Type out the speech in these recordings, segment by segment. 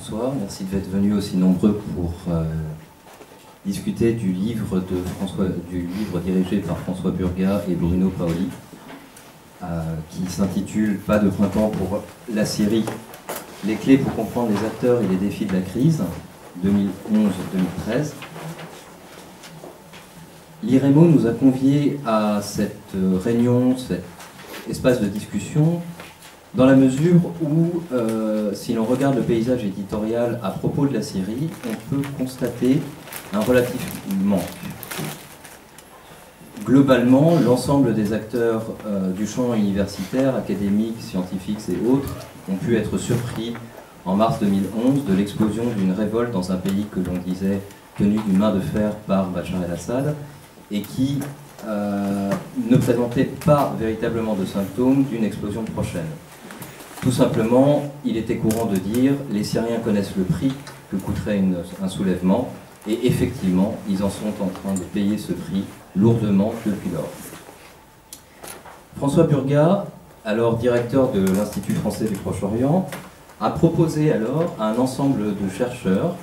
bonsoir, merci d'être venus aussi nombreux pour discuter du livre dirigé par François Burgat et Bruno Paoli, qui s'intitule Pas de printemps pour la Syrie, les clés pour comprendre les acteurs et les défis de la crise, 2011-2013. L'IREMO nous a conviés à cette réunion, cet espace de discussion, dans la mesure où, si l'on regarde le paysage éditorial à propos de la Syrie, on peut constater un relatif manque. Globalement, l'ensemble des acteurs du champ universitaire, académique, scientifique et autres ont pu être surpris en mars 2011 de l'explosion d'une révolte dans un pays que l'on disait tenu d'une main de fer par Bachar el-Assad et qui ne présentait pas véritablement de symptômes d'une explosion prochaine. Tout simplement, il était courant de dire « les Syriens connaissent le prix que coûterait un soulèvement » et effectivement, ils en sont en train de payer ce prix lourdement depuis lors. François Burgat, alors directeur de l'Institut français du Proche-Orient, a proposé alors à un ensemble de chercheurs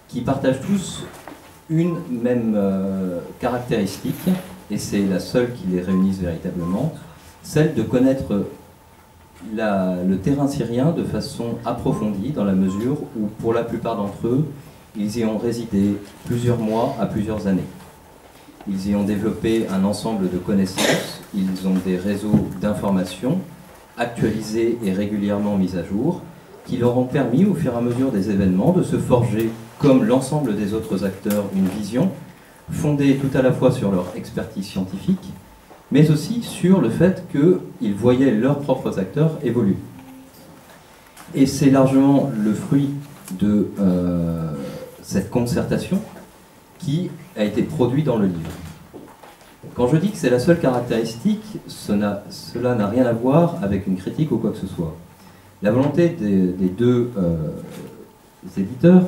qui partagent tous une même caractéristique, et c'est la seule qui les réunisse véritablement, celle de connaître le terrain syrien de façon approfondie, dans la mesure où, pour la plupart d'entre eux, ils y ont résidé plusieurs mois à plusieurs années. Ils y ont développé un ensemble de connaissances, ils ont des réseaux d'informations actualisés et régulièrement mis à jour, qui leur ont permis, au fur et à mesure des événements, de se forger, comme l'ensemble des autres acteurs, une vision fondée tout à la fois sur leur expertise scientifique, mais aussi sur le fait qu'ils voyaient leurs propres acteurs évoluer. Et c'est largement le fruit de cette concertation qui a été produit dans le livre. Quand je dis que c'est la seule caractéristique, cela n'a rien à voir avec une critique ou quoi que ce soit. La volonté des deux éditeurs,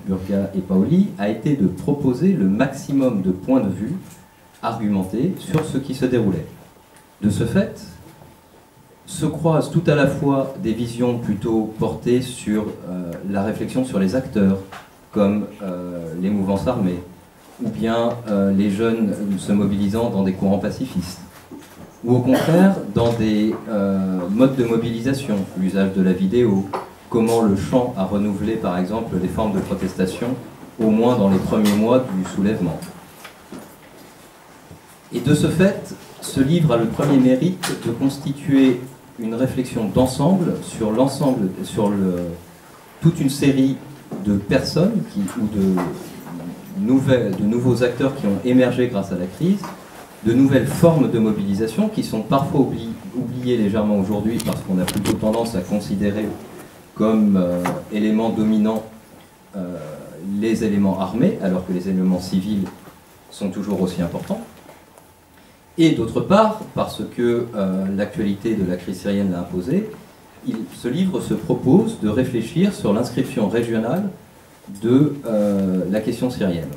Burgat et Paoli, a été de proposer le maximum de points de vue argumentés sur ce qui se déroulait. De ce fait, se croisent tout à la fois des visions plutôt portées sur la réflexion sur les acteurs, comme les mouvances armées, ou bien les jeunes se mobilisant dans des courants pacifistes, ou au contraire dans des modes de mobilisation, l'usage de la vidéo, comment le chant a renouvelé par exemple les formes de protestation, au moins dans les premiers mois du soulèvement. Et de ce fait, ce livre a le premier mérite de constituer une réflexion d'ensemble sur toute une série de personnes ou de nouveaux acteurs qui ont émergé grâce à la crise, de nouvelles formes de mobilisation qui sont parfois oubliées légèrement aujourd'hui parce qu'on a plutôt tendance à considérer comme éléments dominants les éléments armés, alors que les éléments civils sont toujours aussi importants. Et d'autre part, parce que l'actualité de la crise syrienne l'a imposé, ce livre se propose de réfléchir sur l'inscription régionale de la question syrienne.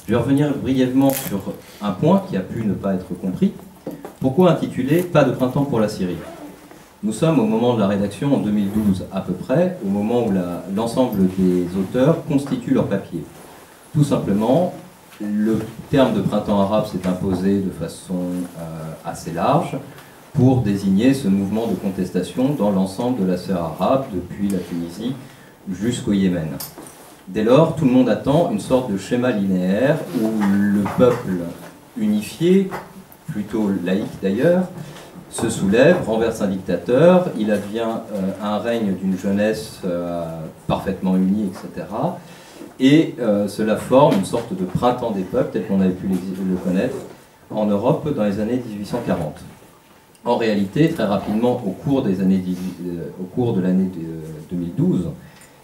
Je vais revenir brièvement sur un point qui a pu ne pas être compris. Pourquoi intituler « Pas de printemps pour la Syrie » ? Nous sommes au moment de la rédaction, en 2012 à peu près, au moment où l'ensemble des auteurs constituent leur papier. Tout simplement, le terme de printemps arabe s'est imposé de façon assez large pour désigner ce mouvement de contestation dans l'ensemble de la sphère arabe, depuis la Tunisie jusqu'au Yémen. Dès lors, tout le monde attend une sorte de schéma linéaire où le peuple unifié, plutôt laïque d'ailleurs, se soulève, renverse un dictateur, il advient un règne d'une jeunesse parfaitement unie, etc. Et cela forme une sorte de printemps des peuples, tel qu'on avait pu le connaître en Europe dans les années 1840. En réalité, très rapidement, au cours de l'année 2012,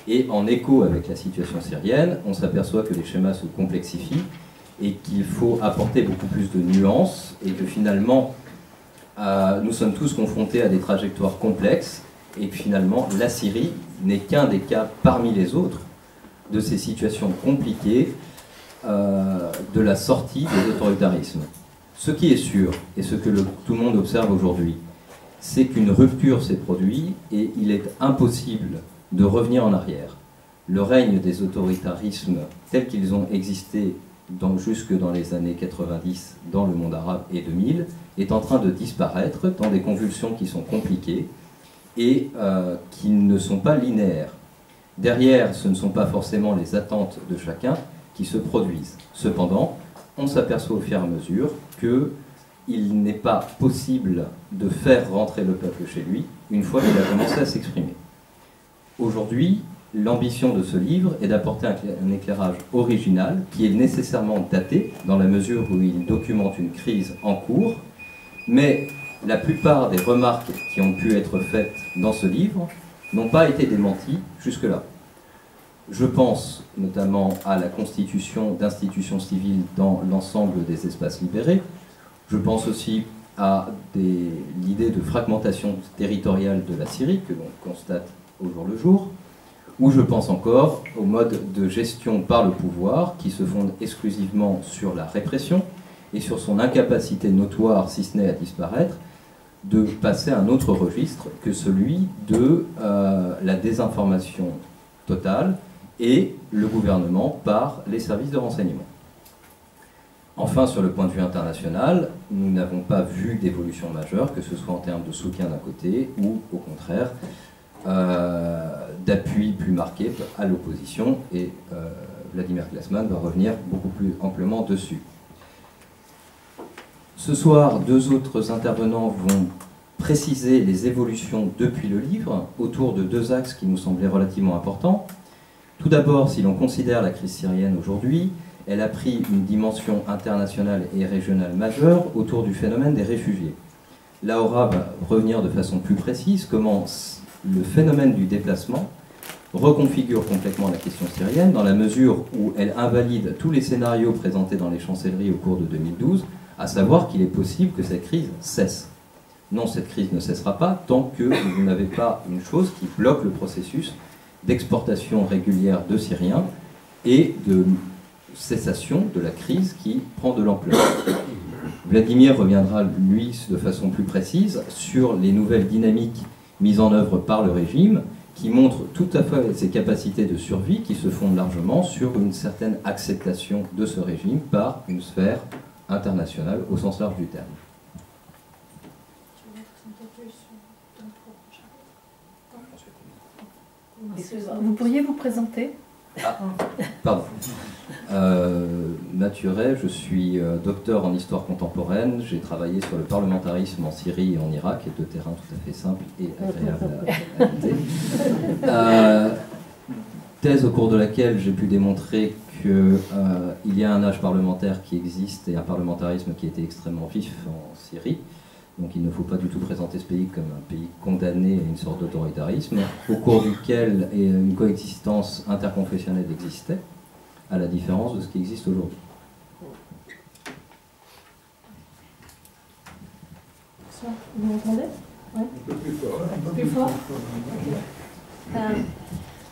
et en écho avec la situation syrienne, on s'aperçoit que les schémas se complexifient et qu'il faut apporter beaucoup plus de nuances et que finalement, nous sommes tous confrontés à des trajectoires complexes et que finalement, la Syrie n'est qu'un des cas parmi les autres de ces situations compliquées de la sortie des autoritarismes. Ce qui est sûr, et ce que tout le monde observe aujourd'hui, c'est qu'une rupture s'est produite et il est impossible de revenir en arrière. Le règne des autoritarismes tels qu'ils ont existé jusque dans les années 90 dans le monde arabe et 2000 est en train de disparaître dans des convulsions qui sont compliquées et qui ne sont pas linéaires. Derrière, ce ne sont pas forcément les attentes de chacun qui se produisent. Cependant, on s'aperçoit au fur et à mesure qu'il n'est pas possible de faire rentrer le peuple chez lui une fois qu'il a commencé à s'exprimer. Aujourd'hui, l'ambition de ce livre est d'apporter un éclairage original qui est nécessairement daté dans la mesure où il documente une crise en cours, mais la plupart des remarques qui ont pu être faites dans ce livre n'ont pas été démenties jusque-là. Je pense notamment à la constitution d'institutions civiles dans l'ensemble des espaces libérés. Je pense aussi à l'idée de fragmentation territoriale de la Syrie que l'on constate au jour le jour, ou je pense encore au mode de gestion par le pouvoir qui se fonde exclusivement sur la répression et sur son incapacité notoire, si ce n'est à disparaître, de passer à un autre registre que celui de la désinformation totale et le gouvernement par les services de renseignement. Enfin, sur le point de vue international, nous n'avons pas vu d'évolution majeure, que ce soit en termes de soutien d'un côté ou, au contraire, d'appui plus marqué à l'opposition, et Vladimir Glassman va revenir beaucoup plus amplement dessus. Ce soir, deux autres intervenants vont préciser les évolutions depuis le livre autour de deux axes qui nous semblaient relativement importants. Tout d'abord, si l'on considère la crise syrienne aujourd'hui, elle a pris une dimension internationale et régionale majeure autour du phénomène des réfugiés. Laura va revenir de façon plus précise comment le phénomène du déplacement reconfigure complètement la question syrienne dans la mesure où elle invalide tous les scénarios présentés dans les chancelleries au cours de 2012, à savoir qu'il est possible que cette crise cesse. Non, cette crise ne cessera pas tant que vous n'avez pas une chose qui bloque le processus d'exportation régulière de Syriens et de cessation de la crise qui prend de l'ampleur. Vladimir reviendra, lui, de façon plus précise sur les nouvelles dynamiques mises en œuvre par le régime qui montrent tout à fait ses capacités de survie qui se fondent largement sur une certaine acceptation de ce régime par une sphère internationale au sens large du terme. Vous pourriez vous présenter? Pardon. Mathuret, je suis docteur en histoire contemporaine. J'ai travaillé sur le parlementarisme en Syrie et en Irak, et deux terrains tout à fait simples et agréables à habiter. Thèse au cours de laquelle j'ai pu démontrer qu'il y a un âge parlementaire qui existe et un parlementarisme qui était extrêmement vif en Syrie. Donc il ne faut pas du tout présenter ce pays comme un pays condamné à une sorte d'autoritarisme, au cours duquel une coexistence interconfessionnelle existait, à la différence de ce qui existe aujourd'hui. Vous m'entendez? Ouais. Un peu plus fort. Un peu plus fort.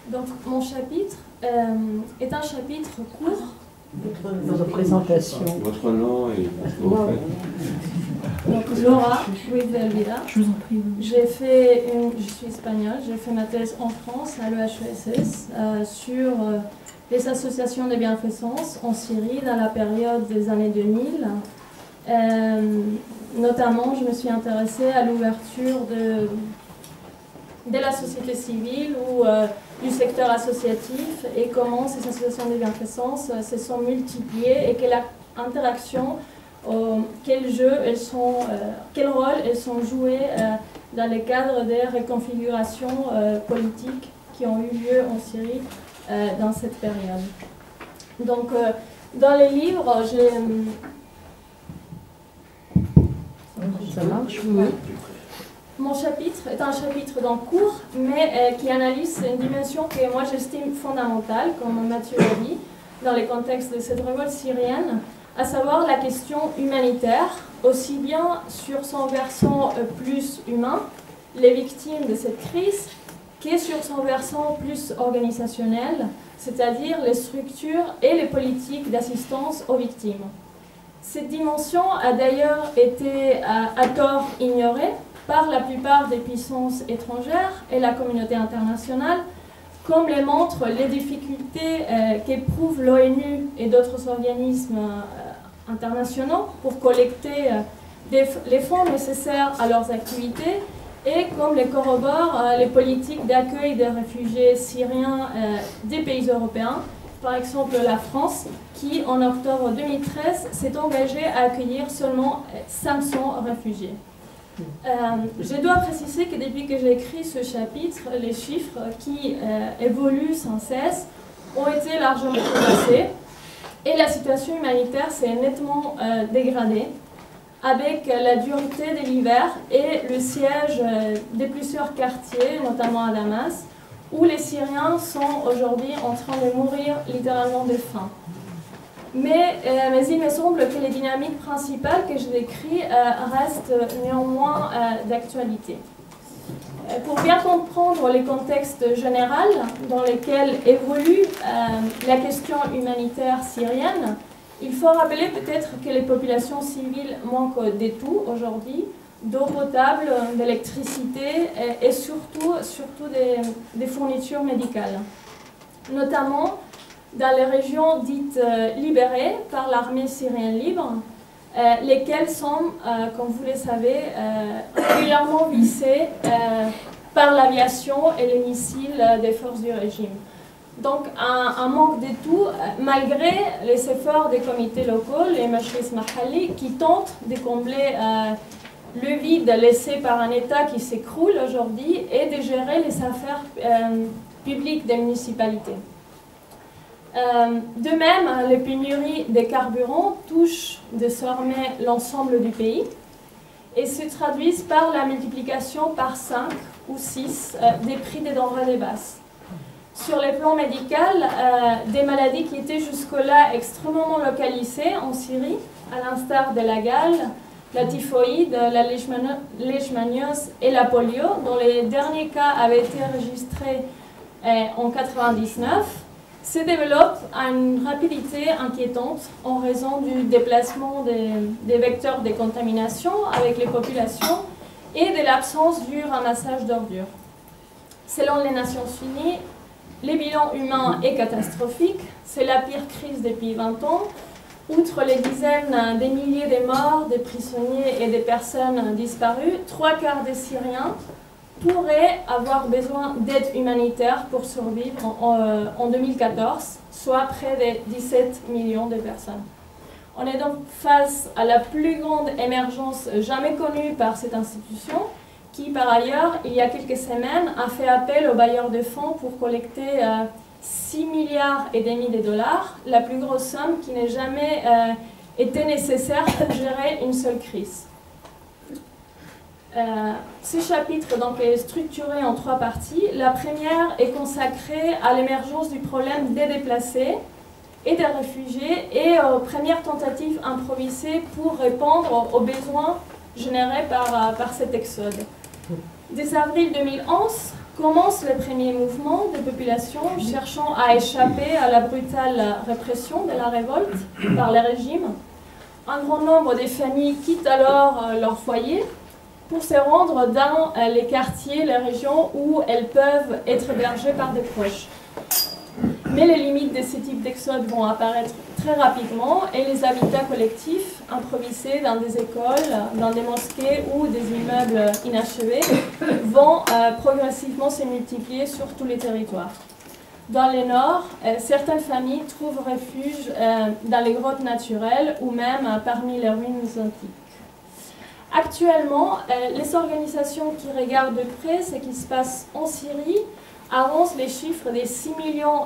Donc mon chapitre est un chapitre court. Votre présentation. Votre nom et ce que vous faites. Donc Laura Ruiz de Elvira. Je vous en prie. Je suis espagnole, j'ai fait ma thèse en France à l'EHESS sur les associations de bienfaisance en Syrie dans la période des années 2000. Notamment, je me suis intéressée à l'ouverture de la société civile ou du secteur associatif et comment ces associations de bienfaisance se sont multipliées et quelle interaction, quel rôle elles sont jouées dans le cadre des reconfigurations politiques qui ont eu lieu en Syrie dans cette période. Donc, dans les livres, Ça marche, oui. Mon chapitre est un chapitre donc court, mais qui analyse une dimension que moi j'estime fondamentale, comme Mathieu l'a dit, dans le contexte de cette révolte syrienne, à savoir la question humanitaire, aussi bien sur son versant plus humain, les victimes de cette crise, que sur son versant plus organisationnel, c'est-à-dire les structures et les politiques d'assistance aux victimes. Cette dimension a d'ailleurs été à tort ignorée par la plupart des puissances étrangères et la communauté internationale, comme le montrent les difficultés qu'éprouvent l'ONU et d'autres organismes internationaux pour collecter les fonds nécessaires à leurs activités, et comme les corroborent les politiques d'accueil des réfugiés syriens des pays européens, par exemple la France, qui en octobre 2013 s'est engagée à accueillir seulement 500 réfugiés. Je dois préciser que depuis que j'ai écrit ce chapitre, les chiffres qui évoluent sans cesse ont été largement dépassés et la situation humanitaire s'est nettement dégradée, avec la dureté de l'hiver et le siège de plusieurs quartiers, notamment à Damas, où les Syriens sont aujourd'hui en train de mourir littéralement de faim. Mais il me semble que les dynamiques principales que je décris restent néanmoins d'actualité. Pour bien comprendre les contextes généraux dans lesquels évolue la question humanitaire syrienne, il faut rappeler peut-être que les populations civiles manquent de tout aujourd'hui, d'eau potable, d'électricité et surtout des fournitures médicales, notamment dans les régions dites libérées par l'armée syrienne libre, lesquelles sont, comme vous le savez, régulièrement visées par l'aviation et les missiles des forces du régime. Donc un manque de tout, malgré les efforts des comités locaux, les majlis mahalli, qui tentent de combler le vide laissé par un État qui s'écroule aujourd'hui et de gérer les affaires publiques des municipalités. De même, les pénuries des carburants touchent désormais l'ensemble du pays et se traduisent par la multiplication par 5 ou 6 des prix des denrées de base. Sur le plan médical, des maladies qui étaient jusque-là extrêmement localisées en Syrie, à l'instar de la gale, la typhoïde, la leishmaniose et la polio, dont les derniers cas avaient été enregistrés en 1999, se développent à une rapidité inquiétante en raison du déplacement des vecteurs de contamination avec les populations et de l'absence du ramassage d'ordures. Selon les Nations Unies, le bilan humain est catastrophique, c'est la pire crise depuis 20 ans. Outre les dizaines de milliers de morts, des prisonniers et des personnes disparues, 3/4 des Syriens pourraient avoir besoin d'aide humanitaire pour survivre en 2014, soit près de 17 millions de personnes. On est donc face à la plus grande émergence jamais connue par cette institution, qui par ailleurs, il y a quelques semaines, a fait appel aux bailleurs de fonds pour collecter 6,5 milliards de dollars, la plus grosse somme qui n'ait jamais été nécessaire pour gérer une seule crise. Ce chapitre donc, est structuré en 3 parties. La première est consacrée à l'émergence du problème des déplacés et des réfugiés et aux premières tentatives improvisées pour répondre aux besoins générés par cet exode. Dès avril 2011, commence le premier mouvement de population cherchant à échapper à la brutale répression de la révolte par le régime. Un grand nombre de familles quittent alors leur foyer pour se rendre dans les quartiers, les régions où elles peuvent être hébergées par des proches. Mais les limites de ce type d'exode vont apparaître très rapidement et les habitats collectifs improvisés dans des écoles, dans des mosquées ou des immeubles inachevés vont progressivement se multiplier sur tous les territoires. Dans le nord, certaines familles trouvent refuge dans les grottes naturelles ou même parmi les ruines antiques. Actuellement, les organisations qui regardent de près ce qui se passe en Syrie avancent les chiffres des 6,5 millions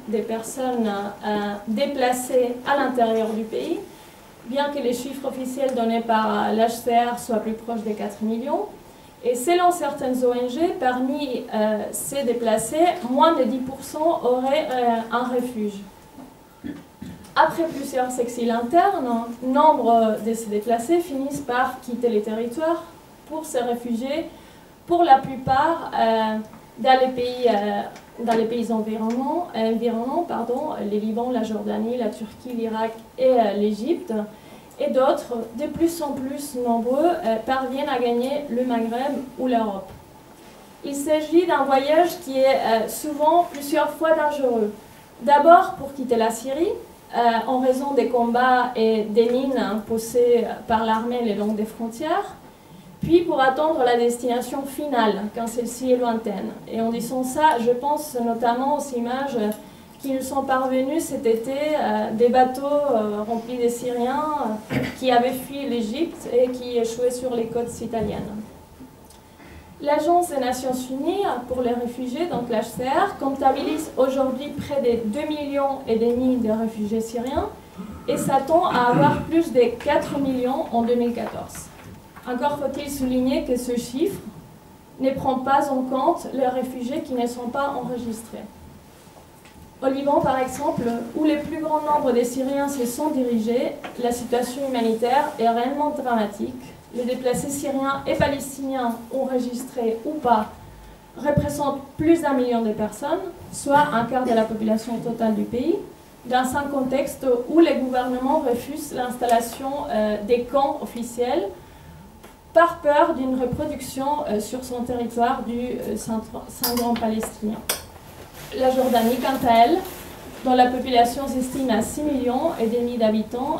de personnes déplacées à l'intérieur du pays, bien que les chiffres officiels donnés par l'HCR soient plus proches des 4 millions. Et selon certaines ONG, parmi ces déplacés, moins de 10% auraient un refuge. Après plusieurs exils internes, nombre de ces déplacés finissent par quitter les territoires pour se réfugier, pour la plupart dans les pays environnants, le Liban, la Jordanie, la Turquie, l'Irak et l'Égypte. Et d'autres, de plus en plus nombreux, parviennent à gagner le Maghreb ou l'Europe. Il s'agit d'un voyage qui est souvent plusieurs fois dangereux. D'abord pour quitter la Syrie, en raison des combats et des mines posées par l'armée le long des frontières, puis pour attendre la destination finale, quand celle-ci est lointaine. Et en disant ça, je pense notamment aux images qui nous sont parvenues cet été, des bateaux remplis de Syriens qui avaient fui l'Égypte et qui échouaient sur les côtes italiennes. L'Agence des Nations Unies pour les réfugiés, donc l'HCR, comptabilise aujourd'hui près de 2,5 millions de réfugiés syriens et s'attend à avoir plus de 4 millions en 2014. Encore faut-il souligner que ce chiffre ne prend pas en compte les réfugiés qui ne sont pas enregistrés. Au Liban, par exemple, où le plus grand nombre de Syriens se sont dirigés, la situation humanitaire est réellement dramatique. Les déplacés syriens et palestiniens, enregistrés ou pas, représentent plus d'1 million de personnes, soit un quart de la population totale du pays, dans un contexte où les gouvernements refusent l'installation des camps officiels par peur d'une reproduction sur son territoire du syndrome palestinien. La Jordanie, quant à elle, dont la population s'estime à 6,5 millions d'habitants,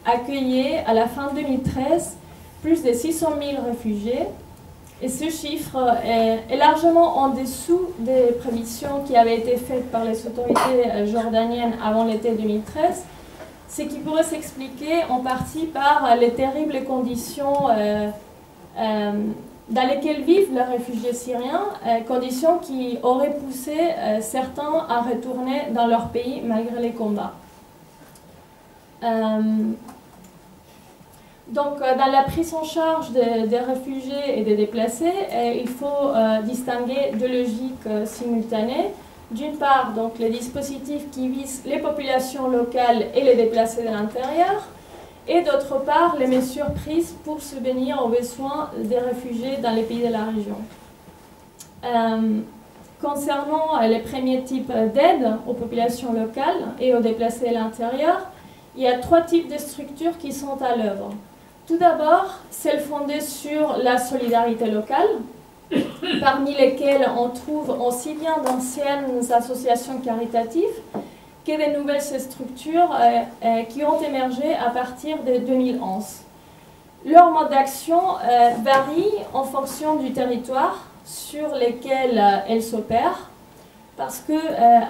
accueillait à la fin 2013 plus de 600 000 réfugiés. Et ce chiffre est largement en dessous des prévisions qui avaient été faites par les autorités jordaniennes avant l'été 2013, ce qui pourrait s'expliquer en partie par les terribles conditions dans lesquelles vivent les réfugiés syriens, conditions qui auraient poussé certains à retourner dans leur pays malgré les combats. Donc, dans la prise en charge des réfugiés et des déplacés, il faut distinguer deux logiques simultanées. D'une part, donc, les dispositifs qui visent les populations locales et les déplacés de l'intérieur, et d'autre part, les mesures prises pour subvenir aux besoins des réfugiés dans les pays de la région. Concernant les premiers types d'aide aux populations locales et aux déplacés de l'intérieur, il y a 3 types de structures qui sont à l'œuvre. Tout d'abord, celles fondées sur la solidarité locale, parmi lesquelles on trouve aussi bien d'anciennes associations caritatives que de nouvelles structures qui ont émergé à partir de 2011. Leur mode d'action varie en fonction du territoire sur lequel elles s'opèrent, parce que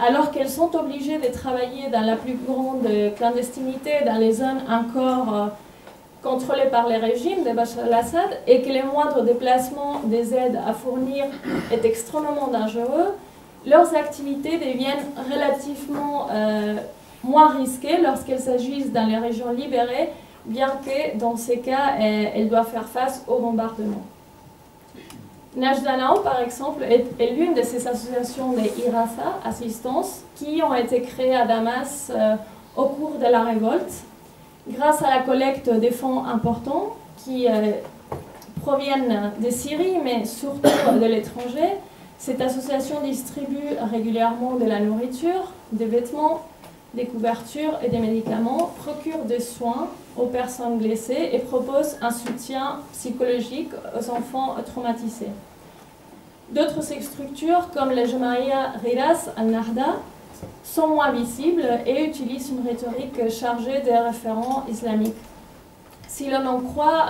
alors qu'elles sont obligées de travailler dans la plus grande clandestinité dans les zones encore contrôlées par les régimes de Bachar el-Assad et que le moindre déplacement des aides à fournir est extrêmement dangereux, leurs activités deviennent relativement moins risquées lorsqu'il s'agit dans les régions libérées, bien que dans ces cas, elles doivent faire face au bombardement. Najda Now, par exemple, est l'une de ces associations de Irafa, assistance, qui ont été créées à Damas au cours de la révolte, grâce à la collecte des fonds importants qui proviennent de Syrie, mais surtout de l'étranger. Cette association distribue régulièrement de la nourriture, des vêtements, des couvertures et des médicaments, procure des soins aux personnes blessées et propose un soutien psychologique aux enfants traumatisés. D'autres structures, comme le Jamaïa Riras al-Nahda, sont moins visibles et utilisent une rhétorique chargée de référents islamiques. Si l'on en croit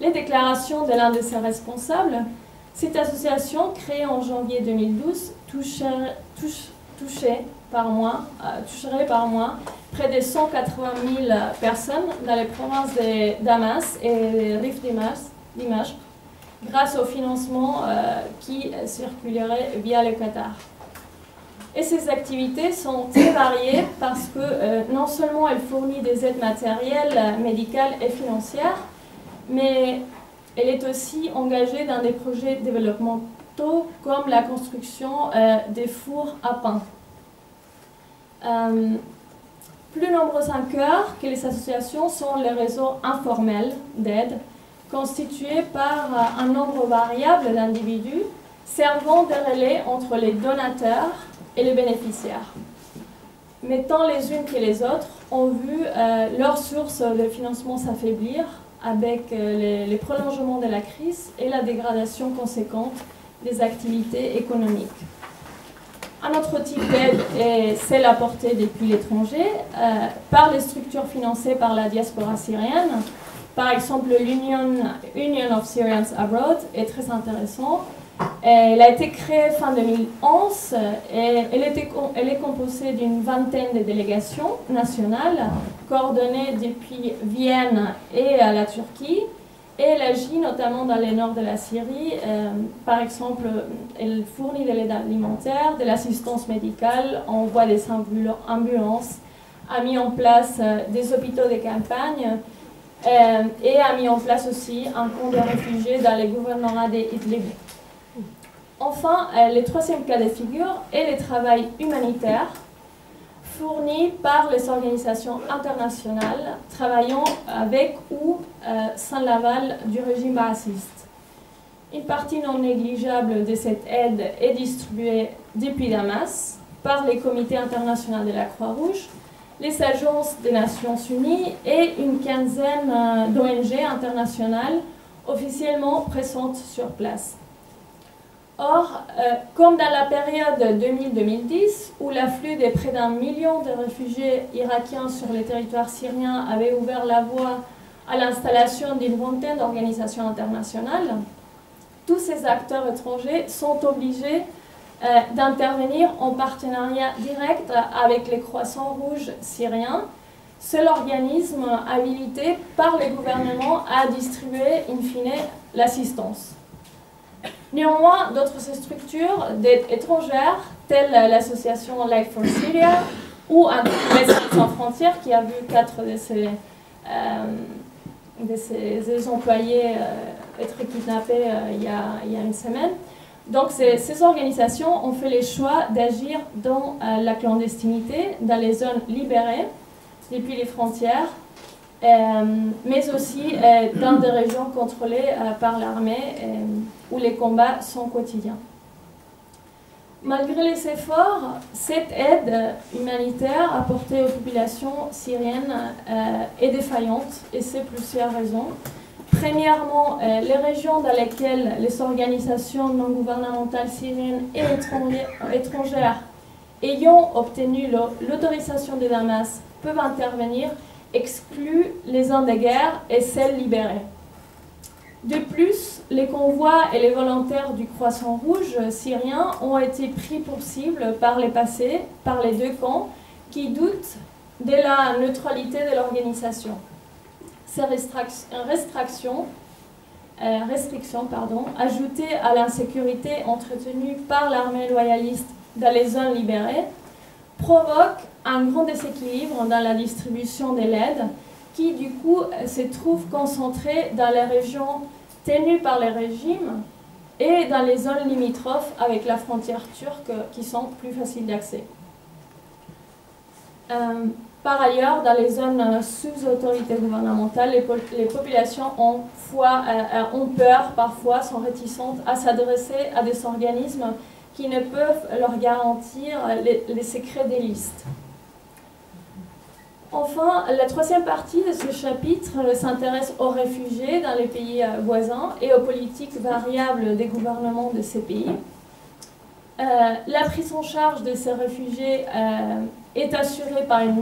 les déclarations de l'un de ses responsables, cette association, créée en janvier 2012, toucherait par mois près de 180 000 personnes dans les provinces de Damas et Rif Dimashq, grâce au financement qui circulerait via le Qatar. Et ces activités sont très variées parce que non seulement elles fournissent des aides matérielles, médicales et financières, mais elle est aussi engagée dans des projets développementaux comme la construction des fours à pain. Plus nombreux encore que les associations sont les réseaux informels d'aide, constitués par un nombre variable d'individus servant de relais entre les donateurs et les bénéficiaires. Mais tant les unes que les autres ont vu leurs sources de financement s'affaiblir avec les prolongements de la crise et la dégradation conséquente des activités économiques. Un autre type d'aide est celle apportée depuis l'étranger par les structures financées par la diaspora syrienne. Par exemple, l'Union of Syrians Abroad est très intéressant. Elle a été créée fin 2011 et elle est composée d'une vingtaine de délégations nationales coordonnées depuis Vienne et la Turquie. Et elle agit notamment dans le nord de la Syrie. Par exemple, elle fournit de l'aide alimentaire, de l'assistance médicale, envoie des ambulances, a mis en place des hôpitaux de campagne et a mis en place aussi un camp de réfugiés dans les gouvernements d'Idlib. Enfin, le troisième cas de figure est le travail humanitaire fourni par les organisations internationales travaillant avec ou sans l'aval du régime baathiste. Une partie non négligeable de cette aide est distribuée depuis Damas par les comités internationaux de la Croix-Rouge, les agences des Nations Unies et une quinzaine d'ONG internationales officiellement présentes sur place. Or, comme dans la période 2000-2010, où l'afflux de près d'1 million de réfugiés irakiens sur le territoire syrien avait ouvert la voie à l'installation d'une vingtaine d'organisations internationales, tous ces acteurs étrangers sont obligés d'intervenir en partenariat direct avec les Croissants Rouges syriens, seul organisme habilité par les gouvernements à distribuer in fine l'assistance. Néanmoins, d'autres structures d'aide étrangères, telles l'association Life for Syria ou Médecins sans frontières, qui a vu 4 de ses employés être kidnappés il y a une semaine. Donc ces organisations ont fait le choix d'agir dans la clandestinité, dans les zones libérées depuis les frontières, mais aussi dans des régions contrôlées par l'armée où les combats sont quotidiens. Malgré les efforts, cette aide humanitaire apportée aux populations syriennes est défaillante, et c'est plusieurs raisons. Premièrement, les régions dans lesquelles les organisations non gouvernementales syriennes et étrangères ayant obtenu l'autorisation de Damas peuvent intervenir excluent les zones de guerre et celles libérées. De plus, les convois et les volontaires du Croissant Rouge syrien ont été pris pour cible par le passé par les deux camps qui doutent de la neutralité de l'organisation. Ces restrictions, ajoutées à l'insécurité entretenue par l'armée loyaliste dans les zones libérées, provoquent un grand déséquilibre dans la distribution de l'aide qui, du coup, se trouve concentrée dans les régions tenues par les régimes et dans les zones limitrophes avec la frontière turque qui sont plus faciles d'accès. Par ailleurs, dans les zones sous autorité gouvernementale, les populations ont peur, parfois sont réticentes à s'adresser à des organismes qui ne peuvent leur garantir les secrets des listes. Enfin, la troisième partie de ce chapitre s'intéresse aux réfugiés dans les pays voisins et aux politiques variables des gouvernements de ces pays. La prise en charge de ces réfugiés est assurée par une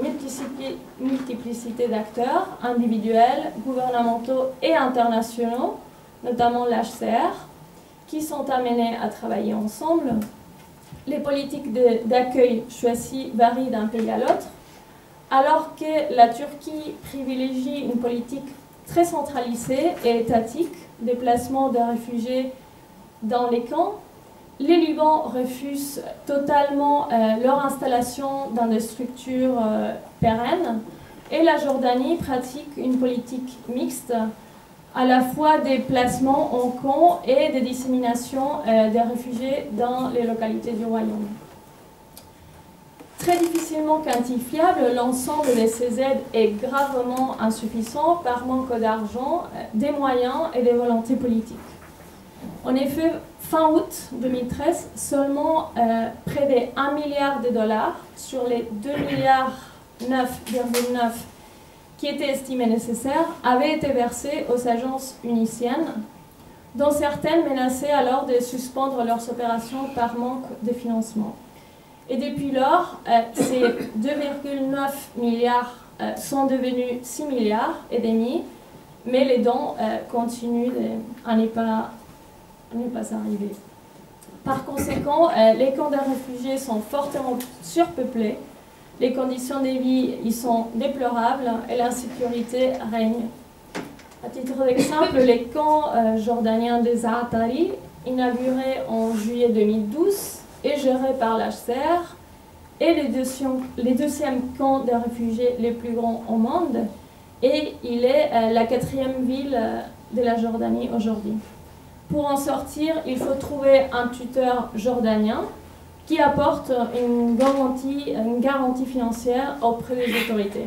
multiplicité d'acteurs individuels, gouvernementaux et internationaux, notamment l'HCR, qui sont amenés à travailler ensemble. Les politiques d'accueil choisies varient d'un pays à l'autre, alors que la Turquie privilégie une politique très centralisée et étatique des placements de réfugiés dans les camps. Les Liban refusent totalement leur installation dans des structures pérennes et la Jordanie pratique une politique mixte, à la fois des placements en camp et des disséminations des réfugiés dans les localités du royaume. Très difficilement quantifiable, l'ensemble de ces aides est gravement insuffisant par manque d'argent, des moyens et des volontés politiques. En effet, fin août 2013, seulement près de 1 milliard de dollars sur les 2,9 milliards qui étaient estimés nécessaires avaient été versés aux agences uniciennes dont certaines menaçaient alors de suspendre leurs opérations par manque de financement. Et depuis lors, ces 2,9 milliards sont devenus 6 milliards et demi, mais les dons continuent à ne pas arriver. Par conséquent, les camps de réfugiés sont fortement surpeuplés, les conditions de vie y sont déplorables et l'insécurité règne. À titre d'exemple, les camps jordaniens des Zaatari, inaugurés en juillet 2012 et gérés par l'HCR, est le deuxième camp de réfugiés les plus grands au monde, et il est la 4e ville de la Jordanie aujourd'hui. Pour en sortir, il faut trouver un tuteur jordanien qui apporte une garantie financière auprès des autorités.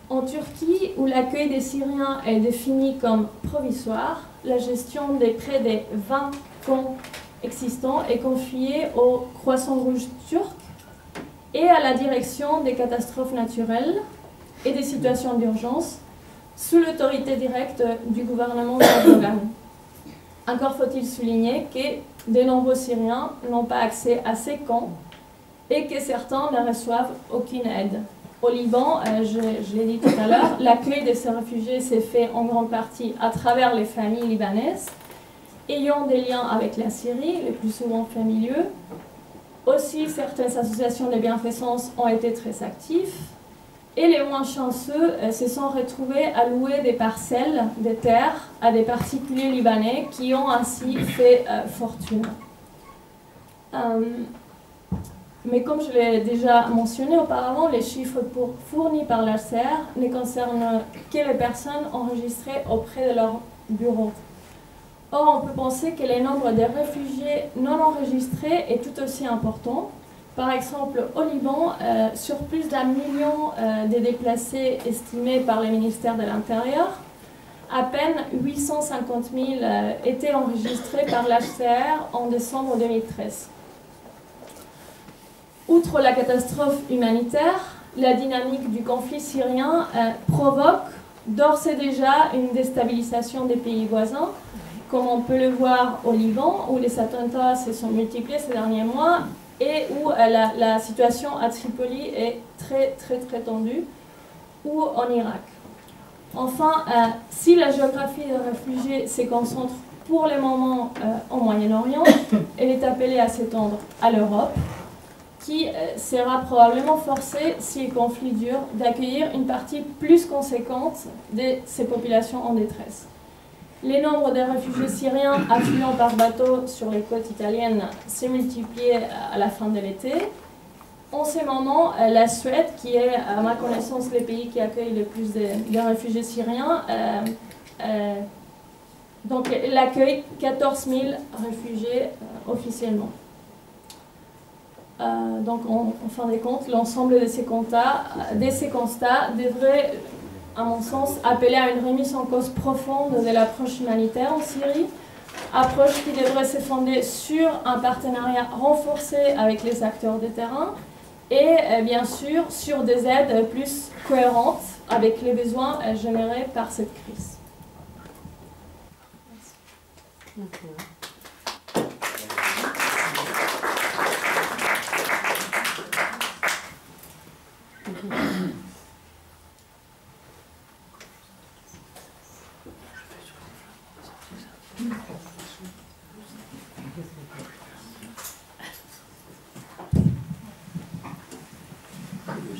En Turquie, où l'accueil des Syriens est défini comme provisoire, la gestion des près de 20 camps existants est confiée au Croissant-Rouge turc et à la direction des catastrophes naturelles et des situations d'urgence, sous l'autorité directe du gouvernement d'Erdogan. Encore faut-il souligner que de nombreux Syriens n'ont pas accès à ces camps et que certains ne reçoivent aucune aide. Au Liban, je l'ai dit tout à l'heure, l'accueil de ces réfugiés s'est fait en grande partie à travers les familles libanaises ayant des liens avec la Syrie, les plus souvent familiaux. Aussi, certaines associations de bienfaisance ont été très actives. Et les moins chanceux se sont retrouvés à louer des parcelles de terre à des particuliers libanais qui ont ainsi fait fortune. Mais comme je l'ai déjà mentionné auparavant, les chiffres fournis par l'HCR ne concernent que les personnes enregistrées auprès de leur bureau. Or, on peut penser que le nombre de réfugiés non enregistrés est tout aussi important. Par exemple, au Liban, sur plus d'1 million de déplacés estimés par le ministère de l'Intérieur, à peine 850 000 étaient enregistrés par l'HCR en décembre 2013. Outre la catastrophe humanitaire, la dynamique du conflit syrien provoque d'ores et déjà une déstabilisation des pays voisins, comme on peut le voir au Liban, où les attentats se sont multipliés ces derniers mois, et où la situation à Tripoli est très tendue, ou en Irak. Enfin, si la géographie des réfugiés se concentre pour le moment au Moyen-Orient, elle est appelée à s'étendre à l'Europe, qui sera probablement forcée, si le conflit dure, d'accueillir une partie plus conséquente de ces populations en détresse. Les nombres de réfugiés syriens affluant par bateau sur les côtes italiennes s'est multiplié à la fin de l'été. En ce moment, la Suède, qui est à ma connaissance le pays qui accueille le plus de réfugiés syriens, donc elle accueille 14 000 réfugiés officiellement. Donc en fin de compte, l'ensemble de ces constats devrait, à mon sens, appeler à une remise en cause profonde de l'approche humanitaire en Syrie, approche qui devrait se fonder sur un partenariat renforcé avec les acteurs de terrain et bien sûr sur des aides plus cohérentes avec les besoins générés par cette crise. Merci.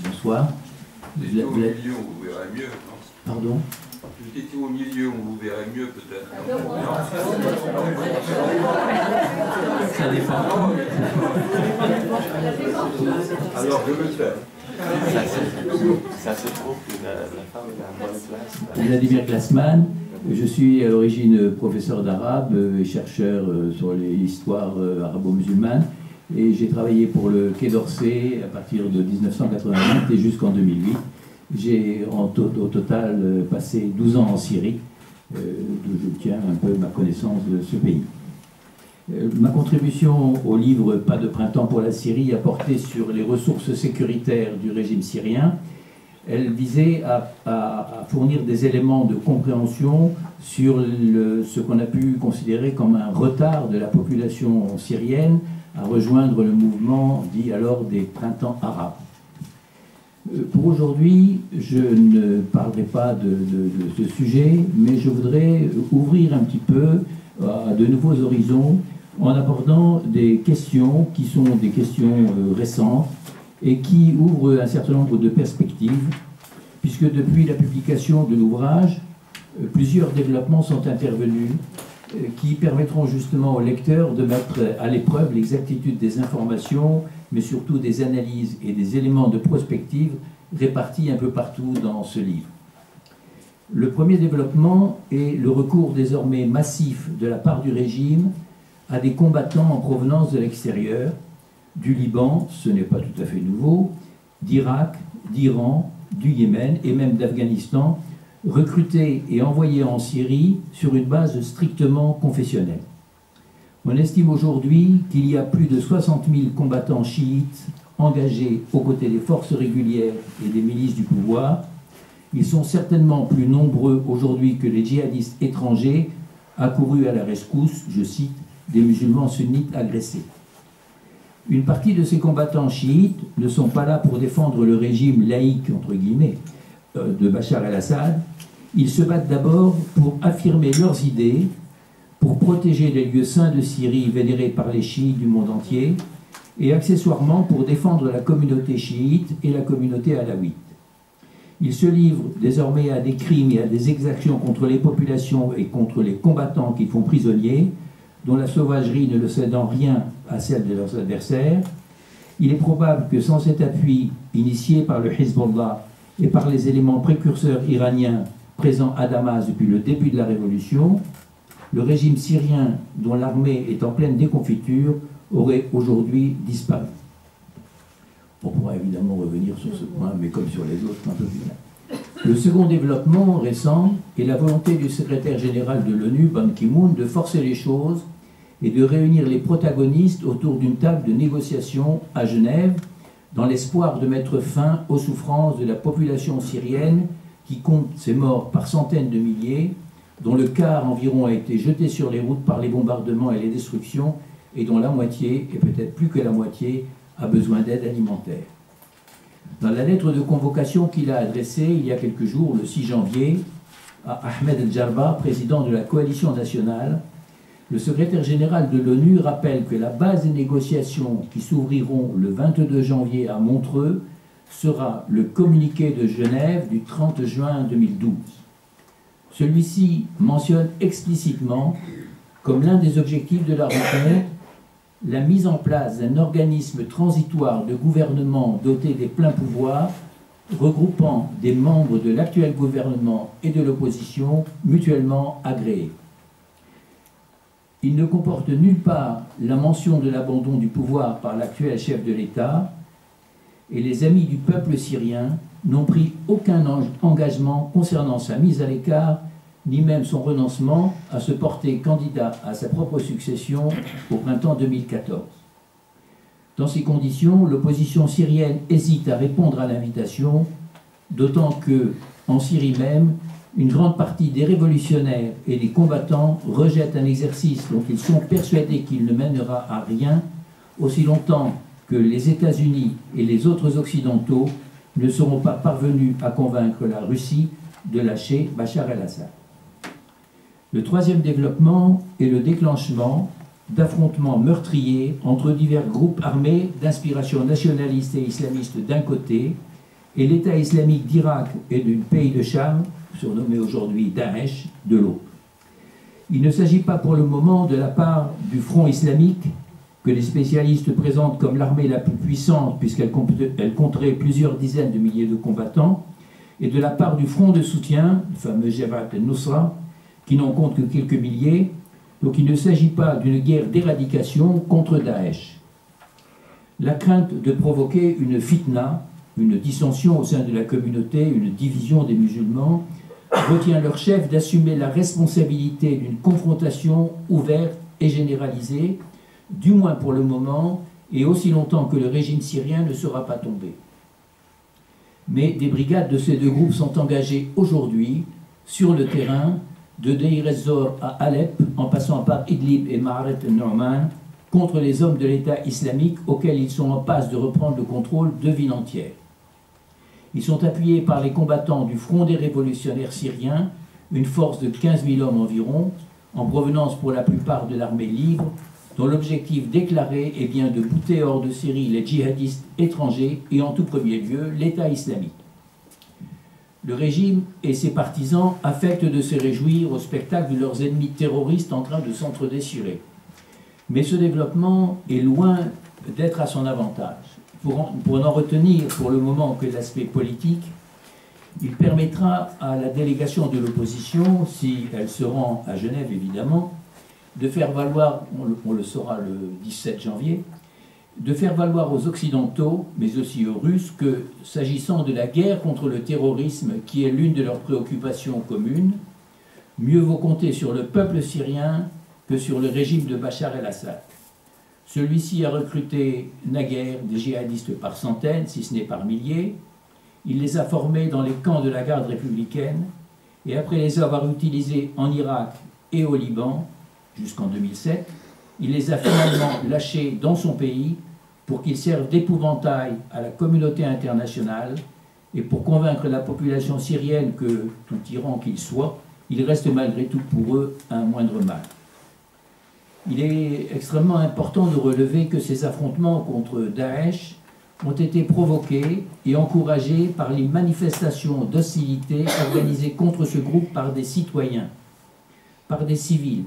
Bonsoir. Vous étiez au milieu, on vous verrait mieux, non? Pardon? Vous étiez au milieu, on vous verrait mieux peut-être. Ça dépend. Alors je vais le faire. Ça se trouve que la femme est à la bonne place. Vladimir Glassman, je suis à l'origine professeur d'arabe et chercheur sur l'histoire arabo-musulmane. Et j'ai travaillé pour le Quai d'Orsay à partir de 1988 et jusqu'en 2008. J'ai au total passé 12 ans en Syrie, d'où je tiens un peu ma connaissance de ce pays. Ma contribution au livre « Pas de printemps pour la Syrie » a porté sur les ressources sécuritaires du régime syrien, Elle visait à fournir des éléments de compréhension sur ce qu'on a pu considérer comme un retard de la population syrienne à rejoindre le mouvement dit alors des printemps arabes. Pour aujourd'hui, je ne parlerai pas de ce sujet, mais je voudrais ouvrir un petit peu à de nouveaux horizons en abordant des questions qui sont des questions récentes et qui ouvrent un certain nombre de perspectives, puisque depuis la publication de l'ouvrage, plusieurs développements sont intervenus qui permettront justement aux lecteurs de mettre à l'épreuve l'exactitude des informations, mais surtout des analyses et des éléments de prospective répartis un peu partout dans ce livre. Le premier développement est le recours désormais massif de la part du régime à des combattants en provenance de l'extérieur, du Liban, ce n'est pas tout à fait nouveau, d'Irak, d'Iran, du Yémen et même d'Afghanistan, recrutés et envoyés en Syrie sur une base strictement confessionnelle. On estime aujourd'hui qu'il y a plus de 60 000 combattants chiites engagés aux côtés des forces régulières et des milices du pouvoir. Ils sont certainement plus nombreux aujourd'hui que les djihadistes étrangers accourus à la rescousse, je cite, des musulmans sunnites agressés. Une partie de ces combattants chiites ne sont pas là pour défendre le régime laïque, entre guillemets, de Bachar el-Assad. Ils se battent d'abord pour affirmer leurs idées, pour protéger les lieux saints de Syrie vénérés par les chiites du monde entier, et accessoirement pour défendre la communauté chiite et la communauté alawite. Ils se livrent désormais à des crimes et à des exactions contre les populations et contre les combattants qu'ils font prisonniers, dont la sauvagerie ne le cède en rien à celle de leurs adversaires. Il est probable que sans cet appui initié par le Hezbollah et par les éléments précurseurs iraniens présents à Damas depuis le début de la révolution, le régime syrien, dont l'armée est en pleine déconfiture, aurait aujourd'hui disparu. On pourra évidemment revenir sur ce point, mais comme sur les autres, un peu plus loin. Le second développement récent est la volonté du secrétaire général de l'ONU, Ban Ki-moon, de forcer les choses et de réunir les protagonistes autour d'une table de négociation à Genève, dans l'espoir de mettre fin aux souffrances de la population syrienne qui compte ses morts par centaines de milliers, dont le quart environ a été jeté sur les routes par les bombardements et les destructions, et dont la moitié, et peut-être plus que la moitié, a besoin d'aide alimentaire. Dans la lettre de convocation qu'il a adressée il y a quelques jours, le 6 janvier, à Ahmed El-Jarba, président de la coalition nationale, le secrétaire général de l'ONU rappelle que la base des négociations qui s'ouvriront le 22 janvier à Montreux sera le communiqué de Genève du 30 juin 2012. Celui-ci mentionne explicitement, comme l'un des objectifs de la rencontre, la mise en place d'un organisme transitoire de gouvernement doté des pleins pouvoirs, regroupant des membres de l'actuel gouvernement et de l'opposition mutuellement agréés. Il ne comporte nulle part la mention de l'abandon du pouvoir par l'actuel chef de l'État, et les amis du peuple syrien n'ont pris aucun engagement concernant sa mise à l'écart, ni même son renoncement à se porter candidat à sa propre succession au printemps 2014. Dans ces conditions, l'opposition syrienne hésite à répondre à l'invitation, d'autant que, en Syrie même, une grande partie des révolutionnaires et des combattants rejettent un exercice dont ils sont persuadés qu'il ne mènera à rien, aussi longtemps que les États-Unis et les autres Occidentaux ne seront pas parvenus à convaincre la Russie de lâcher Bachar el-Assad. Le troisième développement est le déclenchement d'affrontements meurtriers entre divers groupes armés d'inspiration nationaliste et islamiste d'un côté et l'État islamique d'Irak et du pays de Cham, surnommé aujourd'hui Daesh, de l'autre. Il ne s'agit pas pour le moment de la part du Front islamique, que les spécialistes présentent comme l'armée la plus puissante puisqu'elle compterait plusieurs dizaines de milliers de combattants, et de la part du Front de soutien, le fameux Jabhat al-Nusra, qui n'en compte que quelques milliers, donc il ne s'agit pas d'une guerre d'éradication contre Daesh. La crainte de provoquer une fitna, une dissension au sein de la communauté, une division des musulmans, retient leur chef d'assumer la responsabilité d'une confrontation ouverte et généralisée, du moins pour le moment, et aussi longtemps que le régime syrien ne sera pas tombé. mais des brigades de ces deux groupes sont engagées aujourd'hui sur le terrain de Deir ez-Zor à Alep, en passant par Idlib et Ma'aret el-Nu'man, contre les hommes de l'État islamique auxquels ils sont en passe de reprendre le contrôle de villes entières. Ils sont appuyés par les combattants du Front des révolutionnaires syriens, une force de 15 000 hommes environ, en provenance pour la plupart de l'armée libre, dont l'objectif déclaré est bien de bouter hors de Syrie les djihadistes étrangers et en tout premier lieu l'État islamique. Le régime et ses partisans affectent de se réjouir au spectacle de leurs ennemis terroristes en train de s'entre-déchirer. Mais ce développement est loin d'être à son avantage. Pour n'en retenir pour le moment que l'aspect politique, il permettra à la délégation de l'opposition, si elle se rend à Genève évidemment, de faire valoir, on le saura le 17 janvier, de faire valoir aux Occidentaux, mais aussi aux Russes, que s'agissant de la guerre contre le terrorisme, qui est l'une de leurs préoccupations communes, mieux vaut compter sur le peuple syrien que sur le régime de Bachar el-Assad. Celui-ci a recruté naguère des djihadistes par centaines, si ce n'est par milliers. Il les a formés dans les camps de la garde républicaine, et après les avoir utilisés en Irak et au Liban, jusqu'en 2007, il les a finalement lâchés dans son pays pour qu'ils servent d'épouvantail à la communauté internationale et pour convaincre la population syrienne que, tout tyran qu'il soit, il reste malgré tout pour eux un moindre mal. Il est extrêmement important de relever que ces affrontements contre Daesh ont été provoqués et encouragés par les manifestations d'hostilité organisées contre ce groupe par des citoyens, par des civils,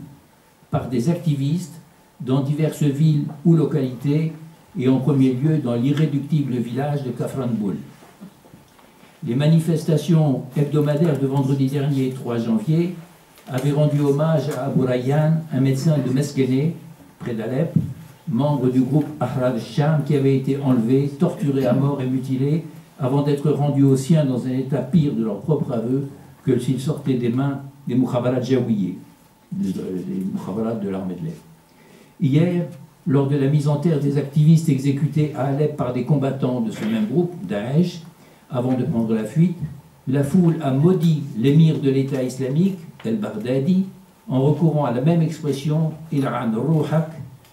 par des activistes dans diverses villes ou localités, et en premier lieu dans l'irréductible village de Kafranboul. Les manifestations hebdomadaires de vendredi dernier, 3 janvier, avaient rendu hommage à Abu Rayyan, un médecin de Meskéné, près d'Alep, membre du groupe Ahrar al-Sham, qui avait été enlevé, torturé à mort et mutilé, avant d'être rendu aux siens dans un état pire de leur propre aveu que s'il sortait des mains des Mukhabarat Jaouiyé, des Mukhabarat de l'armée de l'air. Hier, lors de la mise en terre des activistes exécutés à Alep par des combattants de ce même groupe, Daesh, avant de prendre la fuite, la foule a maudit l'émir de l'État islamique, El-Baghdadi, en recourant à la même expression, Il'an Rouhak,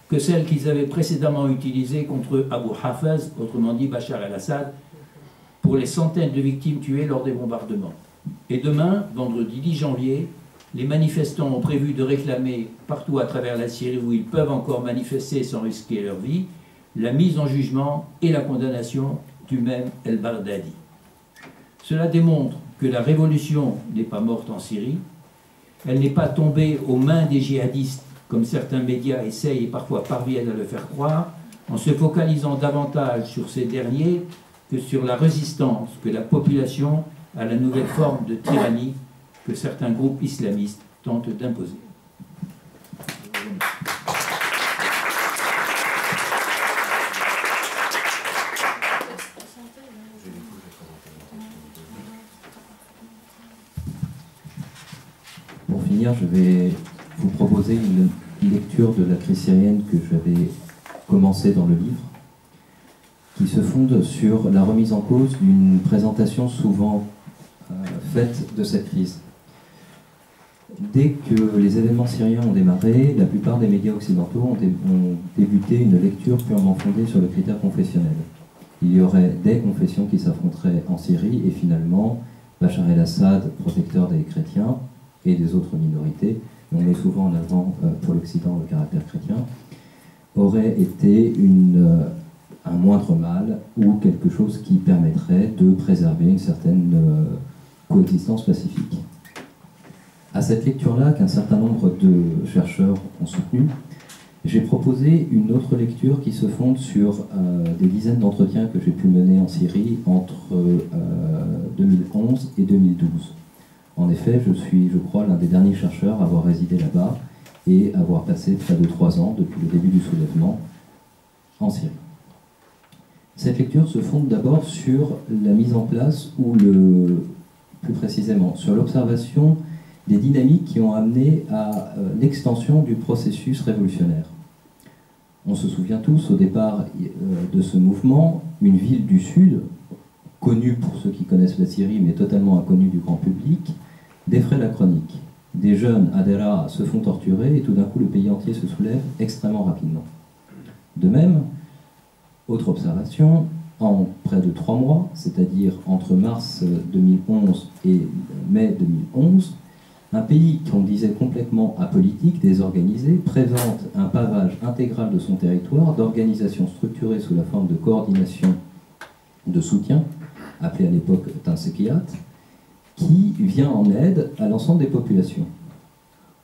que celle qu'ils avaient précédemment utilisée contre Abu Hafez, autrement dit Bachar el-Assad, pour les centaines de victimes tuées lors des bombardements. Et demain, vendredi 10 janvier, les manifestants ont prévu de réclamer, partout à travers la Syrie où ils peuvent encore manifester sans risquer leur vie, la mise en jugement et la condamnation du même El-Baghdadi. Cela démontre que la révolution n'est pas morte en Syrie, elle n'est pas tombée aux mains des djihadistes, comme certains médias essayent et parfois parviennent à le faire croire, en se focalisant davantage sur ces derniers que sur la résistance que la population à la nouvelle forme de tyrannie que certains groupes islamistes tentent d'imposer. Pour finir, je vais vous proposer une lecture de la crise syrienne que j'avais commencé dans le livre, qui se fonde sur la remise en cause d'une présentation souvent faite de cette crise. Dès que les événements syriens ont démarré, la plupart des médias occidentaux ont débuté une lecture purement fondée sur le critère confessionnel. Il y aurait des confessions qui s'affronteraient en Syrie et finalement, Bachar el-Assad, protecteur des chrétiens et des autres minorités, on met souvent en avant pour l'Occident le caractère chrétien, aurait été un moindre mal ou quelque chose qui permettrait de préserver une certaine coexistence pacifique. À cette lecture-là, qu'un certain nombre de chercheurs ont soutenu, j'ai proposé une autre lecture qui se fonde sur des dizaines d'entretiens que j'ai pu mener en Syrie entre 2011 et 2012. En effet, je suis, je crois, l'un des derniers chercheurs à avoir résidé là-bas et avoir passé près de 3 ans depuis le début du soulèvement en Syrie. Cette lecture se fonde d'abord sur la mise en place, ou plus précisément, sur l'observation des dynamiques qui ont amené à l'extension du processus révolutionnaire. On se souvient tous, au départ de ce mouvement, une ville du sud, connu pour ceux qui connaissent la Syrie, mais totalement inconnu du grand public, défraie la chronique. Des jeunes à Deraa se font torturer et tout d'un coup le pays entier se soulève extrêmement rapidement. De même, autre observation, en près de 3 mois, c'est-à-dire entre mars 2011 et mai 2011, un pays qu'on disait complètement apolitique, désorganisé, présente un pavage intégral de son territoire d'organisations structurées sous la forme de coordination de soutien, appelée à l'époque Tansekiyat, qui vient en aide à l'ensemble des populations.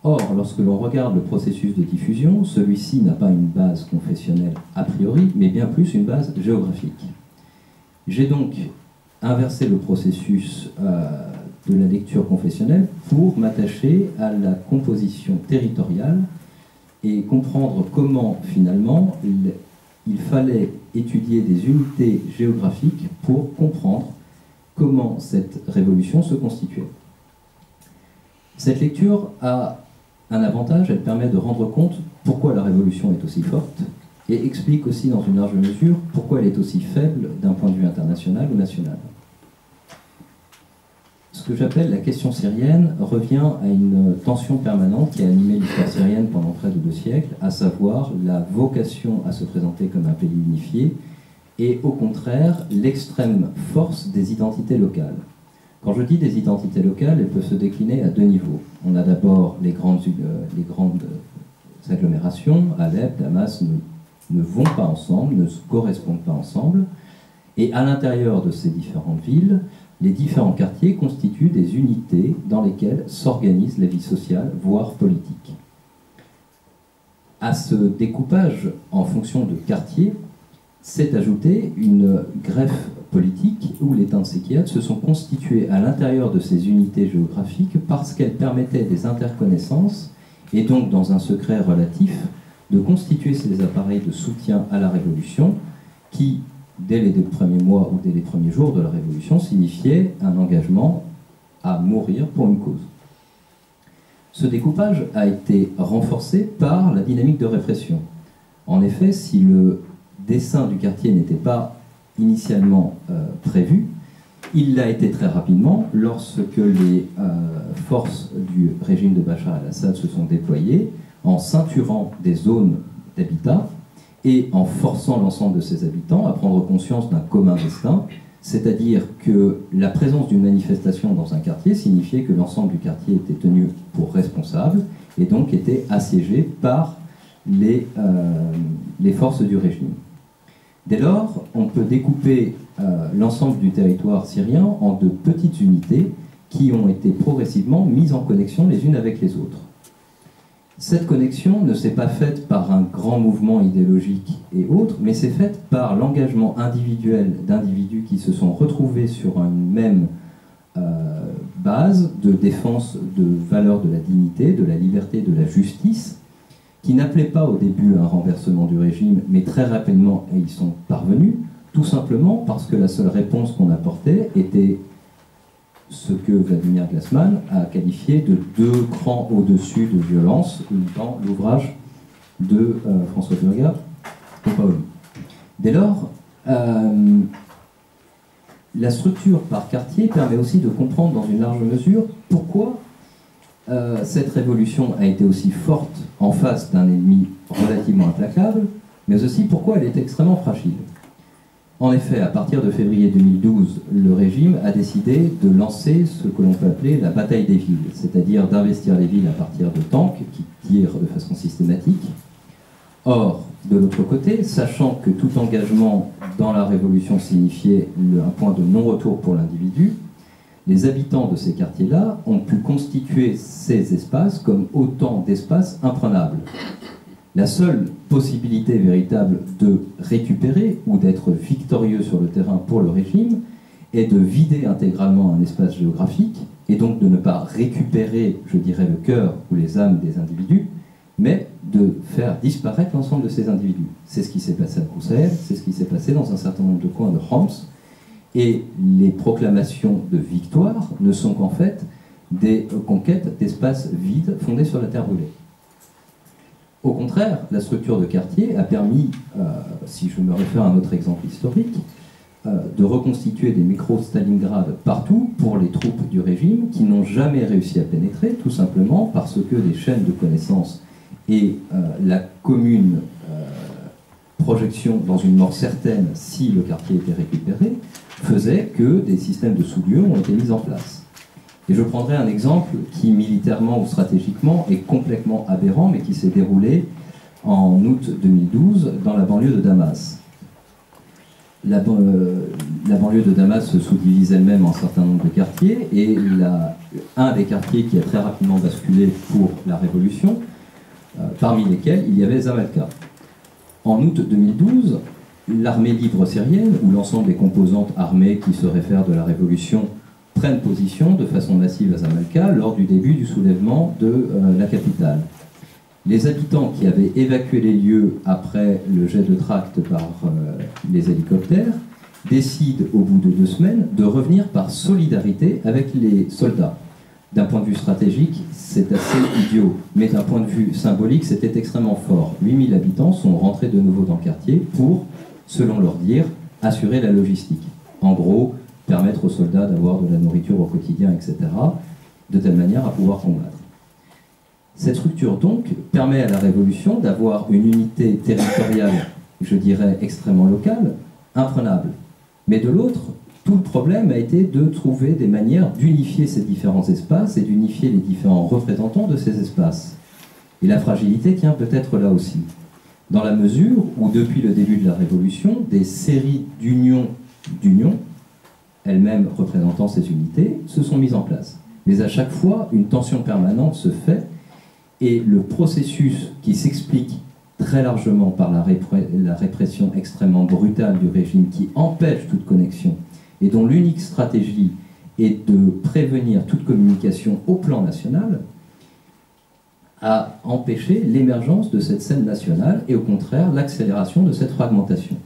Or, lorsque l'on regarde le processus de diffusion, celui-ci n'a pas une base confessionnelle a priori, mais bien plus une base géographique. J'ai donc inversé le processus de la lecture confessionnelle pour m'attacher à la composition territoriale et comprendre comment, finalement, il fallait étudier des unités géographiques pour comprendre comment cette révolution se constituait. Cette lecture a un avantage, elle permet de rendre compte pourquoi la révolution est aussi forte et explique aussi dans une large mesure pourquoi elle est aussi faible d'un point de vue international ou national. Ce que j'appelle la question syrienne revient à une tension permanente qui a animé l'histoire syrienne pendant près de 2 siècles, à savoir la vocation à se présenter comme un pays unifié et au contraire l'extrême force des identités locales. Quand je dis des identités locales, elles peuvent se décliner à 2 niveaux. On a d'abord les grandes agglomérations, Alep, Damas ne vont pas ensemble, ne se correspondent pas ensemble, et à l'intérieur de ces différentes villes, les différents quartiers constituent des unités dans lesquelles s'organise la vie sociale, voire politique. À ce découpage en fonction de quartiers, s'est ajoutée une greffe politique où les Tansekiyat se sont constitués à l'intérieur de ces unités géographiques parce qu'elles permettaient des interconnaissances et donc dans un secret relatif de constituer ces appareils de soutien à la révolution qui, dès les 2 premiers mois ou dès les premiers jours de la révolution, signifiaient un engagement à mourir pour une cause. Ce découpage a été renforcé par la dynamique de répression. En effet, si le dessin du quartier n'était pas initialement prévu, il l'a été très rapidement lorsque les forces du régime de Bachar el-Assad se sont déployées en ceinturant des zones d'habitat et en forçant l'ensemble de ces habitants à prendre conscience d'un commun destin, c'est-à-dire que la présence d'une manifestation dans un quartier signifiait que l'ensemble du quartier était tenu pour responsable et donc était assiégé par les forces du régime. Dès lors, on peut découper l'ensemble du territoire syrien en de petites unités qui ont été progressivement mises en connexion les unes avec les autres. Cette connexion ne s'est pas faite par un grand mouvement idéologique et autres, mais s'est faite par l'engagement individuel d'individus qui se sont retrouvés sur une même base de défense de valeurs de la dignité, de la liberté, de la justice, qui n'appelaient pas au début un renversement du régime, mais très rapidement ils sont parvenus, tout simplement parce que la seule réponse qu'on apportait était ce que Vladimir Glassman a qualifié de 2 crans au-dessus de violence dans l'ouvrage de François Burga et Paoli. Dès lors, la structure par quartier permet aussi de comprendre dans une large mesure pourquoi cette révolution a été aussi forte en face d'un ennemi relativement implacable, mais aussi pourquoi elle est extrêmement fragile. En effet, à partir de février 2012, le régime a décidé de lancer ce que l'on peut appeler la bataille des villes, c'est-à-dire d'investir les villes à partir de tanks qui tirent de façon systématique. Or, de l'autre côté, sachant que tout engagement dans la révolution signifiait un point de non-retour pour l'individu, les habitants de ces quartiers-là ont pu constituer ces espaces comme autant d'espaces imprenables. La seule possibilité véritable de récupérer ou d'être victorieux sur le terrain pour le régime est de vider intégralement un espace géographique et donc de ne pas récupérer, je dirais, le cœur ou les âmes des individus, mais de faire disparaître l'ensemble de ces individus. C'est ce qui s'est passé à Koussaïr, c'est ce qui s'est passé dans un certain nombre de coins de Homs, et les proclamations de victoire ne sont qu'en fait des conquêtes d'espaces vides fondés sur la terre brûlée. Au contraire, la structure de quartier a permis, si je me réfère à un autre exemple historique, de reconstituer des micro-Stalingrad partout pour les troupes du régime qui n'ont jamais réussi à pénétrer, tout simplement parce que des chaînes de connaissances et la commune projection dans une mort certaine si le quartier était récupéré faisaient que des systèmes de sous-lieux ont été mis en place. Et je prendrai un exemple qui, militairement ou stratégiquement, est complètement aberrant, mais qui s'est déroulé en août 2012 dans la banlieue de Damas. La banlieue de Damas se sous-divise elle-même en un certain nombre de quartiers, et un des quartiers qui a très rapidement basculé pour la révolution, parmi lesquels il y avait Zamalka. En août 2012, l'armée libre syrienne, ou l'ensemble des composantes armées qui se réfèrent de la révolution, prennent position de façon massive à Zamalka lors du début du soulèvement de la capitale. Les habitants qui avaient évacué les lieux après le jet de tracts par les hélicoptères décident au bout de 2 semaines de revenir par solidarité avec les soldats. D'un point de vue stratégique, c'est assez idiot, mais d'un point de vue symbolique, c'était extrêmement fort. 8000 habitants sont rentrés de nouveau dans le quartier pour, selon leur dire, assurer la logistique. En gros, permettre aux soldats d'avoir de la nourriture au quotidien, etc., de telle manière à pouvoir combattre. Cette structure, donc, permet à la Révolution d'avoir une unité territoriale, je dirais, extrêmement locale, imprenable. Mais de l'autre, tout le problème a été de trouver des manières d'unifier ces différents espaces et d'unifier les différents représentants de ces espaces. Et la fragilité tient peut-être là aussi, dans la mesure où, depuis le début de la Révolution, des séries d'unions, elles-mêmes représentant ces unités, se sont mises en place. Mais à chaque fois, une tension permanente se fait, et le processus qui s'explique très largement par la répression extrêmement brutale du régime qui empêche toute connexion, et dont l'unique stratégie est de prévenir toute communication au plan national, a empêché l'émergence de cette scène nationale et au contraire l'accélération de cette fragmentation.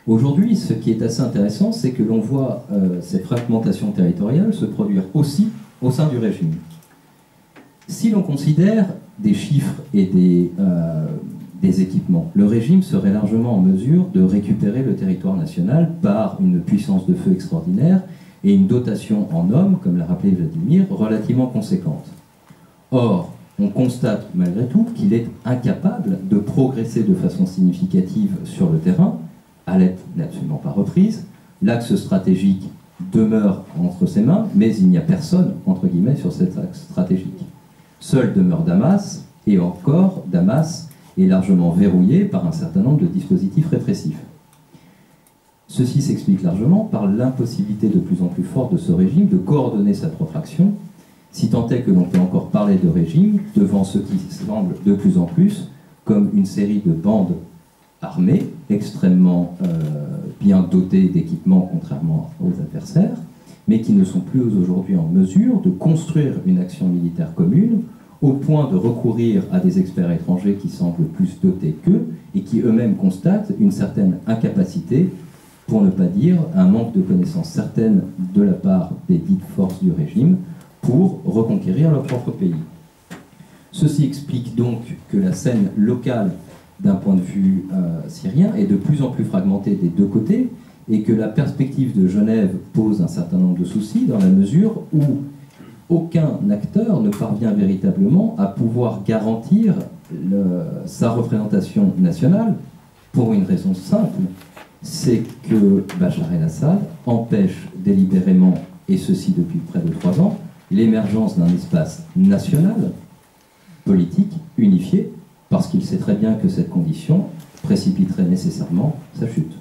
Aujourd'hui, ce qui est assez intéressant, c'est que l'on voit cette fragmentation territoriale se produire aussi au sein du régime. Si l'on considère des chiffres et des équipements, le régime serait largement en mesure de récupérer le territoire national par une puissance de feu extraordinaire et une dotation en hommes, comme l'a rappelé Vladimir, relativement conséquente. Or, on constate malgré tout qu'il est incapable de progresser de façon significative sur le terrain. Alep n'est absolument pas reprise, l'axe stratégique demeure entre ses mains, mais il n'y a personne, entre guillemets, sur cet axe stratégique. Seul demeure Damas, et encore, Damas est largement verrouillé par un certain nombre de dispositifs répressifs. Ceci s'explique largement par l'impossibilité de plus en plus forte de ce régime de coordonner sa propre action, si tant est que l'on peut encore parler de régime devant ce qui semble de plus en plus comme une série de bandes armées, extrêmement bien dotées d'équipements contrairement aux adversaires, mais qui ne sont plus aujourd'hui en mesure de construire une action militaire commune au point de recourir à des experts étrangers qui semblent plus dotés qu'eux et qui eux-mêmes constatent une certaine incapacité, pour ne pas dire un manque de connaissances certaines de la part des dites forces du régime pour reconquérir leur propre pays. Ceci explique donc que la scène locale d'un point de vue syrien est de plus en plus fragmentée des deux côtés et que la perspective de Genève pose un certain nombre de soucis dans la mesure où aucun acteur ne parvient véritablement à pouvoir garantir sa représentation nationale pour une raison simple, c'est que Bachar el-Assad empêche délibérément, et ceci depuis près de 3 ans, l'émergence d'un espace national, politique, unifié, parce qu'il sait très bien que cette condition précipiterait nécessairement sa chute.